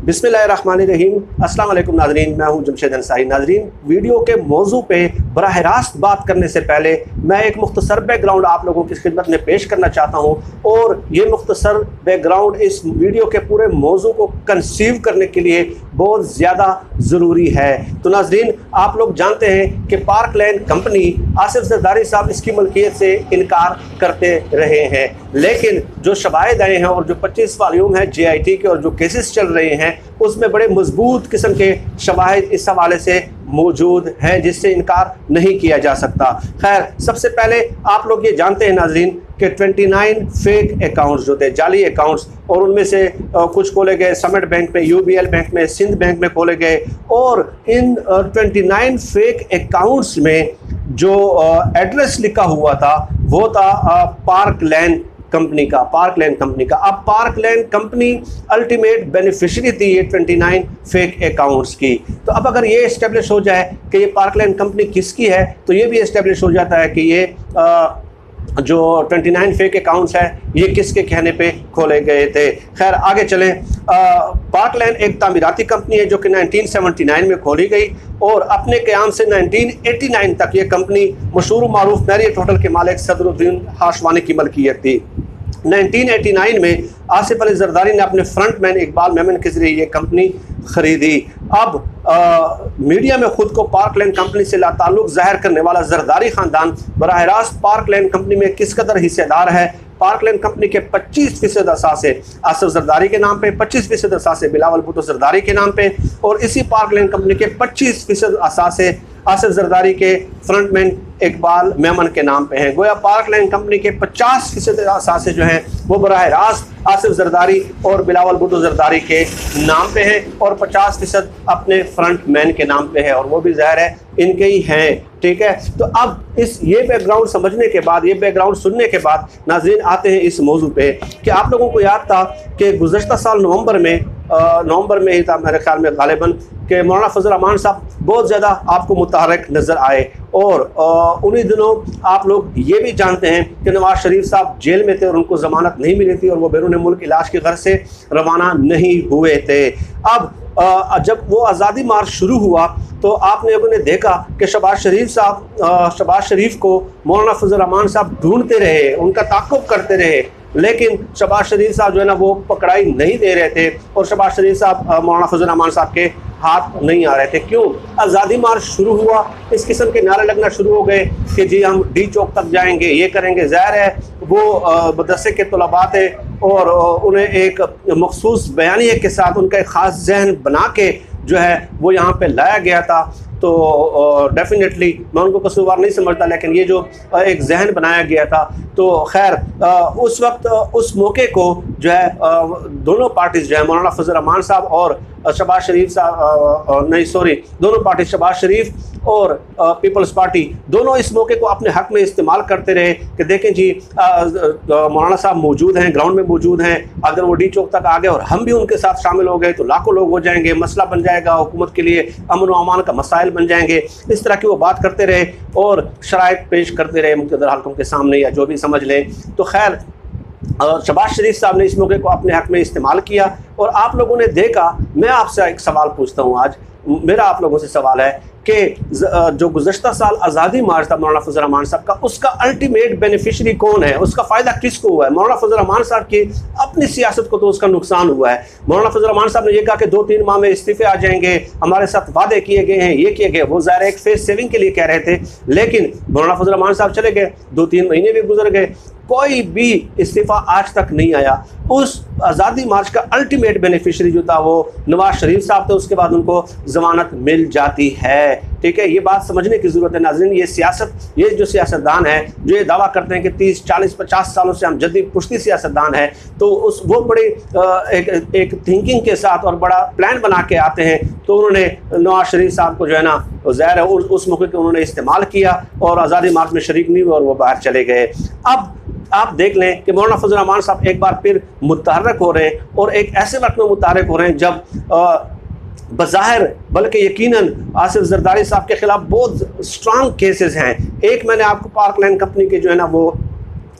बिस्मिल्लाहिर्रहमानिर्रहीम। अस्सलाम वालेकुम नाज़रीन, मैं हूं जमशेद अंसारी। नाज़रीन, वीडियो के मौजू पे बराह रास्त बात करने से पहले मैं एक मुख्तसर बैकग्राउंड आप लोगों की खिदमत में पेश करना चाहता हूं, और ये मुख्तसर बैकग्राउंड इस वीडियो के पूरे मौजू को कंसीव करने के लिए बहुत ज़्यादा ज़रूरी है। तो नाज़रीन, आप लोग जानते हैं कि park land company Asif Zardari साहब इसकी मलकियत से इनकार करते रहे हैं, लेकिन जो शवाहिद आए हैं और जो 25 वॉल्यूम है JIT के और जो केसेस चल रहे हैं उसमें बड़े मजबूत किस्म के शवाहिद इस हवाले से मौजूद हैं जिससे इनकार नहीं किया जा सकता। खैर, सबसे पहले आप लोग ये जानते हैं नाजरीन कि 29 फेक अकाउंट्स जो थे, जाली अकाउंट्स, और उनमें से कुछ खोले गए समिट बैंक में, UBL बैंक में, सिंध बैंक में खोले गए, और इन 29 फेक अकाउंट्स में जो एड्रेस लिखा हुआ था वो था पार्क लैंड कंपनी का। अब park land company ultimate beneficiary थी ये 29 फेक अकाउंट्स की। तो अब अगर ये इस्टेब्लिश हो जाए कि ये पार्क लैंड कंपनी किसकी है, तो ये भी इस्टेब्लिश हो जाता है कि ये जो 29 फेक अकाउंट्स हैं ये किसके कहने पे खोले गए थे। खैर, आगे चलें। पार्क लैंड एक तामीराती कंपनी है जो कि 1979 में खोली गई, और अपने क़याम से 1989 तक ये कंपनी मशहूर मारूफ मैरियट होटल के मालिक सदरुद्दीन हाशवानी की मलकियत थी। 1989 में आसिफ अली जरदारी ने अपने फ्रंटमैन इकबाल मेमन के जरिए ये कंपनी खरीदी। अब मीडिया में खुद को पार्क लैंड कंपनी से लाताल्लुक़ ज़ाहिर करने वाला जरदारी ख़ानदान बराह रास्त पार्क लैंड कंपनी में किस कदर हिस्सेदार है। पार्क लैंड कंपनी के 25% असासे आसिफ जरदारी के नाम पे, 25% असासे बिलावल भुट्टो जरदारी के नाम पे, और इसी पार्क लैंड कंपनी के 25% असासे आसिफ जरदारी के फ्रंटमैन इकबाल मेमन के नाम पे हैं। गोया पार्क लैंड कंपनी के 50% असासे जो हैं वो बराह रास्त आसिफ जरदारी और बिलावल भुट्टो जरदारी के नाम पे हैं, और 50% अपने फ्रंटमैन के नाम पे है, और वो भी ज़ाहिर है इनके ही हैं। ठीक है, तो अब ये बैकग्राउंड समझने के बाद, ये बैकग्राउंड सुनने के बाद नाज़रीन आते हैं इस मौजू पे कि आप लोगों को याद था कि गुज़श्ता साल नवंबर में ही था मेरे ख्याल में गालिबन, कि मौलाना फजल रहमान साहब बहुत ज़्यादा आपको मुतहर्रिक नज़र आए, और उन्हीं दिनों आप लोग ये भी जानते हैं कि नवाज शरीफ साहब जेल में थे और उनको ज़मानत नहीं मिली थी, और वो बैरून मुल्क इलाज की गर्ज से रवाना नहीं हुए थे। अब जब वो आज़ादी मार्च शुरू हुआ तो आपने उन्हें देखा कि शहबाज शरीफ को मौलाना फजल रहमान साहब ढूंढते रहे, उनका ताक़ुब करते रहे, लेकिन शहबाज शरीफ साहब जो है ना वो पकड़ाई नहीं दे रहे थे, और शहबाज शरीफ साहब मौलाना फजल रहमान साहब के हाथ नहीं आ रहे थे। क्यों? आज़ादी मार्च शुरू हुआ, इस किस्म के नारे लगना शुरू हो गए कि जी हम D चौक तक जाएंगे, ये करेंगे। ज़ाहिर है वो मदरसे के तलबा थे, और उन्हें एक मखसूस बयानिए के साथ उनका एक ख़ास जहन बना के जो है वो यहाँ पे लाया गया था। तो डेफिनेटली मैं उनको कसूरवार नहीं समझता, लेकिन ये जो एक जहन बनाया गया था, तो खैर उस वक्त उस मौके को जो है दोनों पार्टीज़ जो है मौलाना फजल रहमान साहब और शहबाज शरीफ साहब, नहीं सॉरी, दोनों पार्टी शहबाज शरीफ और पीपल्स पार्टी दोनों इस मौके को अपने हक़ में इस्तेमाल करते रहे कि देखें जी मौलाना साहब मौजूद हैं, ग्राउंड में मौजूद हैं, अगर वो D चौक तक आ गए और हम भी उनके साथ शामिल हो गए तो लाखों लोग हो जाएंगे, मसला बन जाएगा, हुकूमत के लिए अमन व अमान का मसाइल बन जाएंगे। इस तरह की वो बात करते रहे और शराइत पेश करते रहे मुक़्तदर हाकिम के सामने, या जो भी समझ लें। तो खैर शहबाज शरीफ साहब ने इस मौके को अपने हक़ में इस्तेमाल किया, और आप लोगों ने देखा। मैं आपसे एक सवाल पूछता हूँ, आज मेरा आप लोगों से सवाल है कि जो गुज़श्ता साल आज़ादी मार्च था मौलाना फजल रहमान साहब का, उसका अल्टीमेट बेनिफिशरी कौन है, उसका फ़ायदा किसको हुआ है? मौलाना फजल रहमान साहब की अपनी सियासत को तो उसका नुकसान हुआ है। मौलाना फजल रहमान साहब ने यह कहा कि 2-3 माह में इस्तीफ़े आ जाएंगे, हमारे साथ वादे किए गए हैं, ये किए गए, वो ज़ाहिर एक फेस सेविंग के लिए कह रहे थे, लेकिन मौलाना फजल रहमान साहब चले गए, 2-3 महीने भी गुजर गए, कोई भी इस्तीफ़ा आज तक नहीं आया। उस आज़ादी मार्च का अल्टीमेट बेनिफिशरी जो था वो नवाज शरीफ साहब थे, उसके बाद उनको ज़मानत मिल जाती है। ठीक है, ये बात समझने की ज़रूरत है नाज़रीन। ये जो सियासतदान है जो ये दावा करते हैं कि 30, 40, 50 सालों से हम जद्दी पुश्ती सियासतदान है, तो वो बड़े एक थिंकिंग के साथ और बड़ा प्लान बना के आते हैं। तो उन्होंने नवाज शरीफ साहब को जो है ना ज़ाहिर है उस मौके को उन्होंने इस्तेमाल किया और आज़ादी मार्च में शरीक नहीं हुए और वो बाहर चले गए। अब आप देख लें कि मौलाना फजल रहमान साहब एक बार फिर मुतहर्रिक हो रहे हैं, और एक ऐसे वक्त में मुतहर्रिक हो रहे हैं जब बज़ाहिर बल्कि यकीनन आसिफ जरदारी साहब के ख़िलाफ़ बहुत स्ट्रांग केसेस हैं। एक मैंने आपको पार्क लैंड कंपनी के जो है ना वो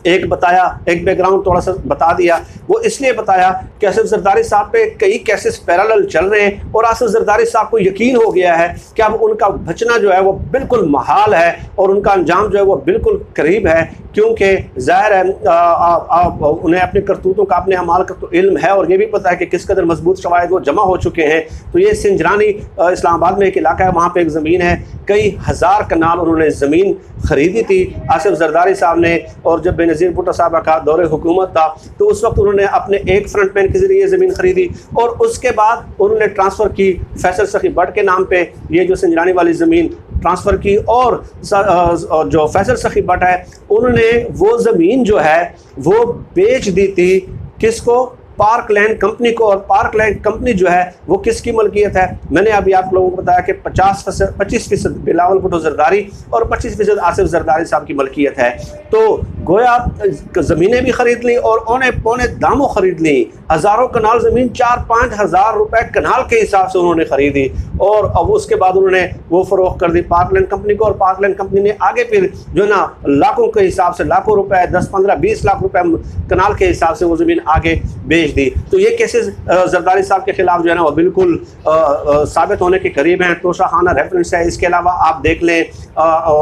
एक बताया, एक बैकग्राउंड थोड़ा सा बता दिया। वो इसलिए बताया कि आसिफ जरदारी साहब पे कई केसेस पैरेलल चल रहे हैं और आसिफ जरदारी साहब को यकीन हो गया है कि अब उनका बचना जो है वो बिल्कुल महाल है और उनका अंजाम जो है वो बिल्कुल करीब है, क्योंकि ज़ाहिर है उन्हें अपने करतूतों का, अपने अमाल का तो इल्म है और ये भी पता है कि किस कदर मजबूत शवाहिद वो जमा हो चुके हैं। तो ये सिंजरानी इस्लामाबाद में एक इलाका है, वहाँ पे एक ज़मीन है, कई हज़ार कनाल उन्होंने ज़मीन ख़रीदी थी आसिफ जरदारी साहब ने। और जब बेनज़ीर भुट्टो साहब का दौरे हुकूमत था तो उस वक्त उन्होंने अपने एक फ्रंटमैन के ज़रिए ज़मीन ख़रीदी और उसके बाद उन्होंने ट्रांसफ़र की फैसल सखी भट्ट के नाम पे ये जो सिंजरानी वाली ज़मीन ट्रांसफ़र की। और जो फैसल सखी भट्ट है उन्होंने वो ज़मीन जो है वो बेच दी थी किसको? पार्क लैंड कंपनी को। और पार्क लैंड कंपनी जो है वो किसकी मलकियत है? मैंने अभी आप लोगों को बताया कि 25% बिलावल भुट्टो जरदारी और 25% आसिफ जरदारी साहब की मलकियत है। तो गोया ज़मीनें भी ख़रीद ली और औने पौने दामों ख़रीद ली। हज़ारों कनाल ज़मीन 4-5 हज़ार रुपये कनाल के हिसाब से उन्होंने ख़रीदी और अब उसके बाद उन्होंने वो फ़रोख्त कर दी पार्कलैंड कंपनी को। और पार्कलैंड कंपनी ने आगे फिर जो है ना लाखों के हिसाब से, लाखों रुपए, 10, 15, 20 लाख रुपए कनाल के हिसाब से वो ज़मीन आगे बेच दी। तो ये केसेस जरदारी साहब के खिलाफ जो है ना वो बिल्कुल साबित होने के करीब हैं। तोशाखाना रेफरेंस है। इसके अलावा आप देख लें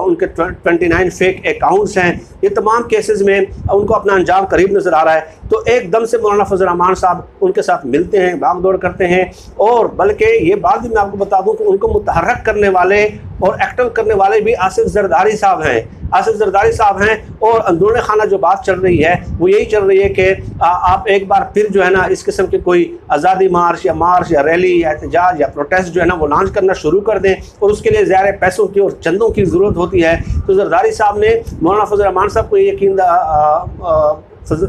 उनके 29 फेक अकाउंट्स हैं। ये तमाम केसेस में उनको अपना अंजाम करीब नज़र आ रहा है। तो एकदम से मौलाना फजल रहमान साहब उनके साथ मिलते हैं, भाग दौड़ करते हैं। और बल्कि ये बात भी मैं आपको बता दूं कि उनको मुतहर्रिक करने वाले और एक्टिव करने वाले भी आसिफ जरदारी साहब हैं। आसिफ जरदारी साहब हैं। और अंदरूनी खाना जो बात चल रही है वो यही चल रही है कि आप एक बार फिर जो है ना इस किस्म के कोई आज़ादी मार्च या रैली या एहतजाज या प्रोटेस्ट जो है ना वो लॉन्च करना शुरू कर दें और उसके लिए ज़्यादा पैसों की और चंदों की ज़रूरत होती है। तो जरदारी साहब ने मौलाना फजल रहमान साहब को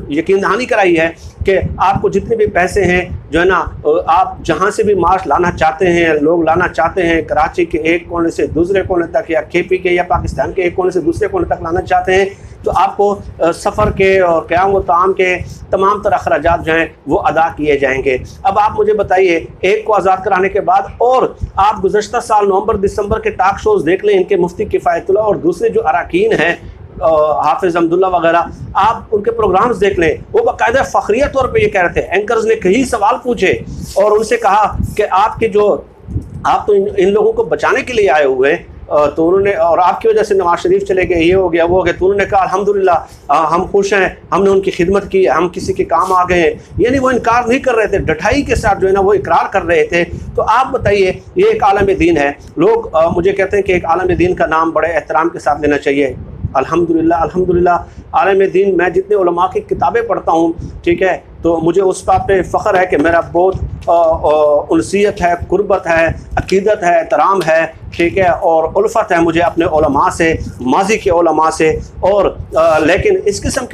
यकीन दहानी कराई है कि आपको जितने भी पैसे हैं जो है ना आप जहाँ से भी मार्च लाना चाहते हैं, लोग लाना चाहते हैं, कराची के एक कोने से दूसरे कोने तक या KP के या पाकिस्तान के एक कोने से दूसरे कोने तक लाना चाहते हैं, तो आपको सफ़र के और क़याम व ताम के तमाम तरह अखराजात जो हैं वो अदा किए जाएंगे। अब आप मुझे बताइए, एक को आज़ाद कराने के बाद और आप गुज़श्ता साल नवंबर-दिसंबर के टॉक शोज़ देख लें, इनके मुफ्ती किफ़ायतुल्लाह और दूसरे जो अरकान हैं हाफिज़ अब्दुल्ला वगैरह, आप उनके प्रोग्राम्स देख लें, वो बाकायदा फ़ख्रिया तौर पे ये कह रहे थे। एंकर्स ने कई सवाल पूछे और उनसे कहा कि आप तो इन लोगों को बचाने के लिए आए हुए हैं, तो उन्होंने, और आपकी वजह से नवाज शरीफ चले गए, ये हो गया वो हो गया। तो उन्होंने कहा अल्हम्दुलिल्लाह हम खुश हैं, हमने उनकी खिदमत की, हम किसी के काम आ गए हैं। यानी वो इनकार नहीं कर रहे थे, डठाई के साथ जो है ना वो इकरार कर रहे थे। तो आप बताइए, ये एक आलम दीन है। लोग मुझे कहते हैं कि एक आलम दीन का नाम बड़े एहतराम के साथ लेना चाहिए। अल्हम्दुलिल्लाह आलम दीन, मैं जितने उलमा की किताबें पढ़ता हूँ, ठीक है, तो मुझे उस बात पे फ़ख्र है कि मेरा बहुत उनसियत है, कुर्बत है, अकीदत है, एहतराम है, ठीक है, और उल्फत है मुझे अपने उलमा से, माजी के उलमा से। और लेकिन इस किस्म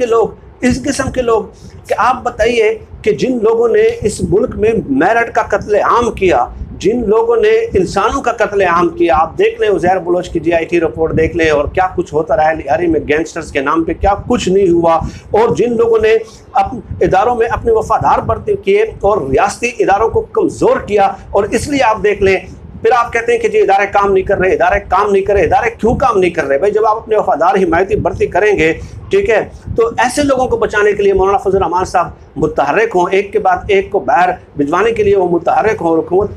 के लोग कि आप बताइए कि जिन लोगों ने इस मुल्क में मेरठ का कत्लेआम किया, जिन लोगों ने इंसानों का कत्लेआम किया, आप देख लें उज़ैर बलोच की GIT रिपोर्ट देख लें और क्या कुछ होता रहा है लिहारी में, गैंगस्टर्स के नाम पे क्या कुछ नहीं हुआ। और जिन लोगों ने अपने इदारों में अपने वफादार बर्ताव किए और रियासती इदारों को कमज़ोर किया, और इसलिए आप देख लें फिर आप कहते हैं कि जी इदारे काम नहीं कर रहे, इदारे काम नहीं कर रहे। इदारे क्यों काम नहीं कर रहे भाई? जब आप अपने वफादार हिमायती भर्ती करेंगे, ठीक है, तो ऐसे लोगों को बचाने के लिए मौलाना फजल रहमान साहब मुतहर्रिक हों, एक के बाद एक को बाहर भिजवाने के लिए वो मुतहर्रिक हों, हुकूमत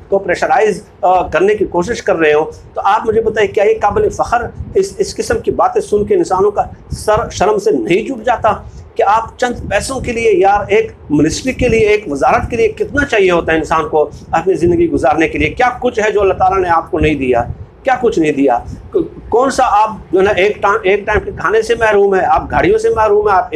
को प्रेशराइज करने की कोशिश कर रहे हो। तो आप मुझे बताइए, क्या ये काबिल फ़ख्र इस किस्म की बातें सुन के इंसानों का सर शर्म से नहीं झुक जाता कि आप चंद पैसों के लिए, यार एक मिनिस्ट्री के लिए, एक वजारत के लिए कितना चाहिए होता है इंसान को अपनी ज़िंदगी गुजारने के लिए? क्या कुछ है जो अल्लाह ताला ने आपको नहीं दिया? क्या कुछ नहीं दिया? कौन सा आप जो है ना एक टाइम के खाने से महरूम है, आप गाड़ियों से महरूम है, आप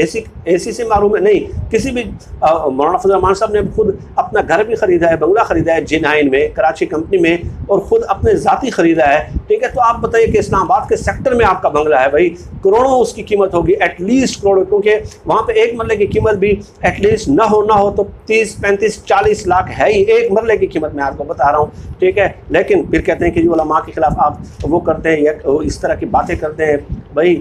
एसी से महरूम है? नहीं, किसी भी मौलाना फजल रहमान साहब ने खुद अपना घर भी ख़रीदा है, बंगला ख़रीदा है G9 में, कराची कंपनी में, और ख़ुद अपने ज़ाती ख़रीदा है, ठीक है। तो आप बताइए कि इस्लामाबाद के सेक्टर में आपका बंगला है भाई, करोड़ों उसकी कीमत होगी, एटलीस्ट करोड़ों, क्योंकि वहाँ पे एक मरले की कीमत भी एटलीस्ट ना हो तो 30, 35, 40 लाख है ही एक मरले की कीमत, मैं आपको बता रहा हूँ, ठीक है। लेकिन फिर कहते हैं कि जो उलमा के खिलाफ आप वो करते हैं या इस तरह की बातें करते हैं। भाई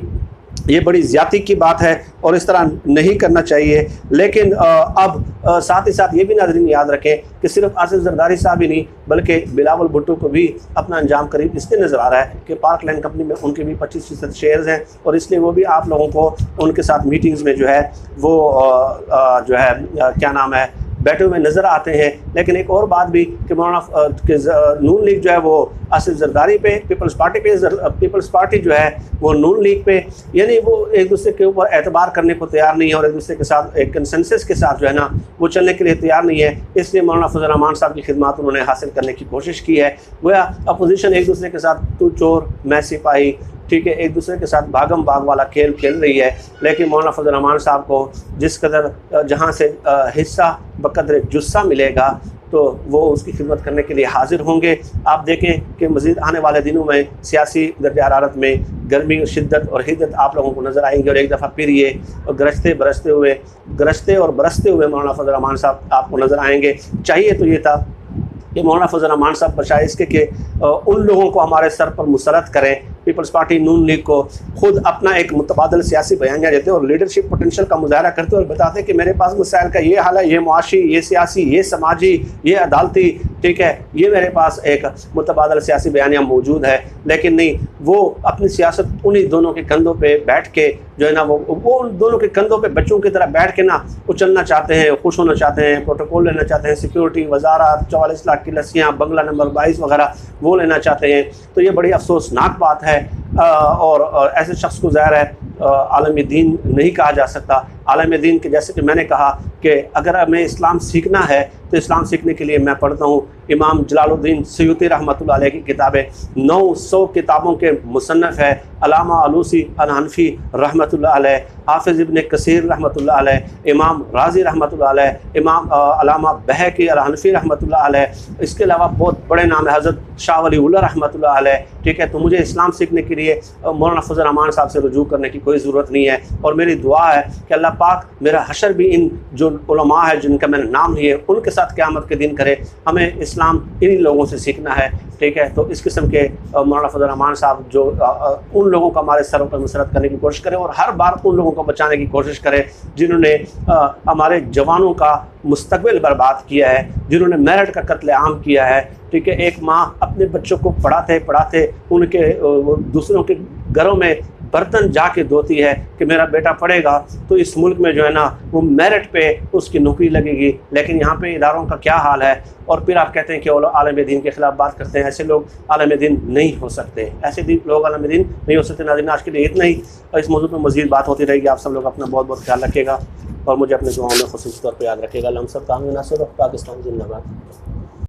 ये बड़ी ज़्यादती की बात है और इस तरह नहीं करना चाहिए। लेकिन अब साथ ही साथ ये भी नाज़रीन याद रखें कि सिर्फ आसिफ जरदारी साहब ही नहीं बल्कि बिलावल भुट्टो को भी अपना अंजाम करीब इसलिए नज़र आ रहा है कि पार्क लैंड कंपनी में उनके भी 25% शेयर्स हैं और इसलिए वो भी आप लोगों को उनके साथ मीटिंग्स में जो है वो जो है क्या नाम है बैठे हुए नज़र आते हैं। लेकिन एक और बात भी कि नून लीग जो है वो आसिफ जरदारी पे, पीपल्स पार्टी जो है वो नून लीग पे, यानी वो एक दूसरे के ऊपर एतबार करने को तैयार नहीं है और एक दूसरे के साथ एक कंसेंसस के साथ जो है ना वो चलने के लिए तैयार नहीं है। इसलिए मौलाना फजल रहमान साहब की खिदमत उन्होंने हासिल करने की कोशिश की है। गोया अपोजिशन एक दूसरे के साथ तू चोर मैं सिपाही, ठीक है, एक दूसरे के साथ भागम भाग वाला खेल खेल रही है। लेकिन मौलाना फजल रहमान साहब को जिस कदर जहाँ से हिस्सा बकदर जुस्सा मिलेगा तो वो उसकी खिदमत करने के लिए हाजिर होंगे। आप देखें कि मज़ीद आने वाले दिनों में सियासी दर्ज हरारत में गर्मी, शिद्दत और हिद्दत आप लोगों को नज़र आएंगे और एक दफ़ा फिर ये गरजते और बरसते हुए मौलाना फजल रहमान साहब आपको नज़र आएंगे। चाहिए तो ये था कि मौलाना फजल रहमान साहब बजाय इसके कि उन लोगों को हमारे सर पर मुसरत करें, पीपल्स पार्टी नून लीग को खुद अपना एक मुतबादल सियासी बयानिया देते और लीडरशिप पोटेंशियल का मुजाहरा करते और बताते कि मेरे पास मसाइल का ये हाल है, ये मुआशी, ये सियासी, ये समाजी, ये अदालती, ठीक है, ये मेरे पास एक मुतबादल सियासी बयानिया मौजूद है। लेकिन नहीं, वो अपनी सियासत उन्हीं दोनों के कंधों पे बैठ के जो है ना वो उन दोनों के कंधों पे बच्चों की तरह बैठ के ना उछलना चाहते हैं, खुश होना चाहते हैं, प्रोटोकॉल लेना चाहते हैं, सिक्योरिटी वजारत, 44 लाख की लस्सियाँ, बंगला नंबर 22 वगैरह वो लेना चाहते हैं। तो ये बड़ी अफसोसनाक बात है और ऐसे शख्स को ज़ाहिर है आलम दीन नहीं कहा जा सकता। आलम दीन के जैसे कि मैंने कहा कि अगर हमें इस्लाम सीखना है तो इस्लाम सीखने के लिए मैं पढ़ता हूँ इमाम जलालुद्दीन सयूती रहमतुल्लाह अलैह की किताबें, 900 किताबों के मुसन्नफ़ है। अलामा आलूसी अल-हनफी रहमतुल्लाह अलैह, हाफिज़ इब्न कसीर रहमतुल्लाह अलैह, इमाम राज़ी रहमतुल्लाह अलैह, इमाम अलामा बहकी अल-हनफी रहमतुल्लाह अलैह। इसके अलावा बहुत बड़े नाम है हज़रत शाह वलीउल्लाह रहमतुल्लाह अलैह, ठीक है। तो मुझे इस्लाम सीखने के लिए मौलाना फजल रहमान साहब से रुजू करने की कोई ज़रूरत नहीं है और मेरी दुआ है कि अल्लाह पाक मेरा हशर भी इन जो उलमा है जिनका मैंने नाम लिए उनके साथ क़यामत के दिन करे। हमें इस्लाम इन्हीं लोगों से सीखना है, ठीक है। तो इस किस्म के मौलाना फजल रहमान साहब जो उन लोगों को हमारे सरों पर मुसरत करने की कोशिश करें और हर बार उन लोगों को बचाने की कोशिश करें जिन्होंने हमारे जवानों का मुस्तकबिल बर्बाद किया है, जिन्होंने मेरठ का कत्ले आम किया है, ठीक है। एक माँ अपने बच्चों को पढ़ाते उनके दूसरों के घरों में बर्तन जाके धोती है कि मेरा बेटा पढ़ेगा तो इस मुल्क में जो है ना वो मेरिट पे उसकी नौकरी लगेगी। लेकिन यहाँ पे इदारों का क्या हाल है और फिर आप कहते हैं कि वो आलम दीन के ख़िलाफ़ बात करते हैं। ऐसे लोग आलम दीन नहीं हो सकते, ऐसे लोग आलम दीन नहीं हो सकते। नाज़रीन, आज के लिए इतना ही और इस मौजूद पर मज़ीद बात होती रहेगी। आप सब लोग अपना बहुत बहुत ख्याल रखिएगा और मुझे अपने दुआओं में ख़ुसूसी तौर पर याद रखिएगा। हम सब कामयाब नासिर, पाकिस्तान जिंदाबाद।